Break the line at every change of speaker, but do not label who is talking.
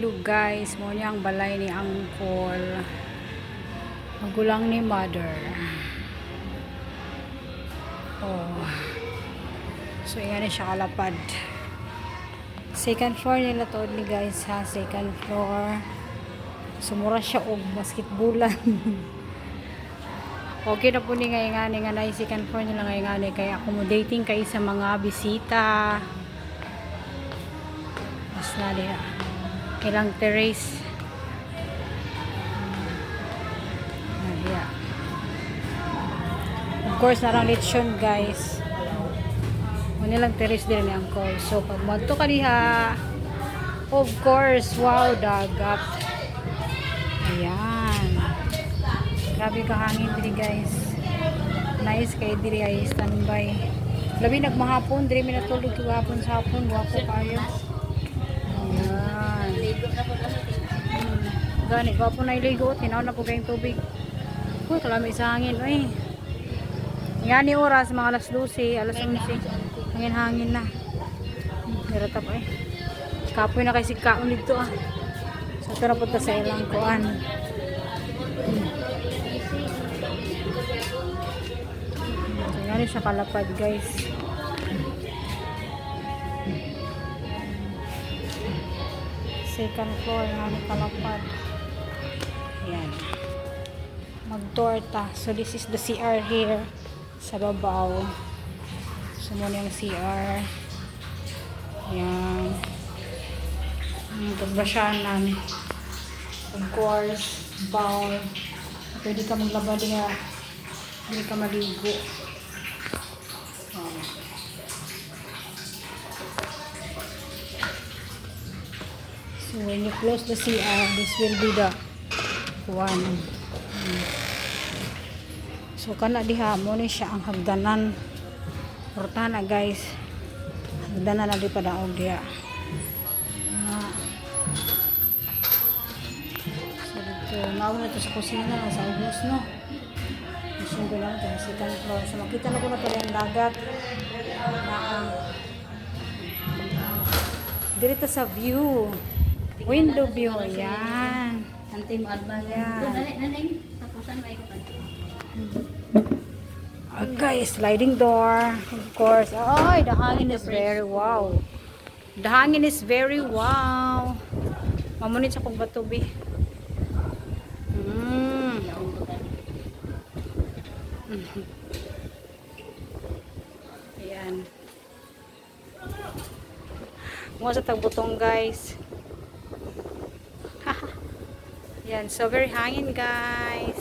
ilog guys, mo niya ang balay ni Uncle, magulang ni Mother. Oh, so yan siya kalapad. Second floor nila to ni guys ha, second floor. Sumura siya og basketballan. Okay na po ni nga na second floor nila nga kaya accommodating kay sa mga bisita. Mas na diha. Ilang terrace. Diha. Of course narang lechon guys. Nilang terrace din ni Uncle. So pag madto ka diha, of course, wow, dagat. Ayan. Grabe ka hangin diri guys. Nice kay diri ay standby. Labi nagmahapon diri mi natulog gahapon sa hapon, guwapo kayo. Ayan. Gani guwapo na iligo, tinaw na po kayong tubig. Uy, kalami sa hangin, uy. Ngani oras mga alas 12, alas 11. Hangin-hangin na. Niratap eh. Kapoy na kay si Kaon dito ah. So ito na punta sa ilang kuan. So yan siya kalapad guys. Second floor nga ni kalapad. Ayan. Magtorta. So this is the CR here. Sa babaw. So muna yung CR. Ayan. Pagbasyanan. Of course, bowl. Pwede ka maglaba din nga. Pwede ka maligo. So when you close the CR, this will be the one. So kana diha mo ni siya ang hagdanan. Portana guys. Hagdanan na di pa daog diha. So dito nauna to sa kusina sa ubos no. Mission ko lang to sa second floor. So makita na ko na pala ang dagat. Dito sa view. Window view yan.
Antim alba yan. Nanay, tapusan ba ikaw?
Okay, sliding door. Of course. Oh, the hangin is very wow. The hangin is very wow. Mamunit sa kong batubi. Ayan. Mga sa tagbutong guys. Yan, so very hangin guys.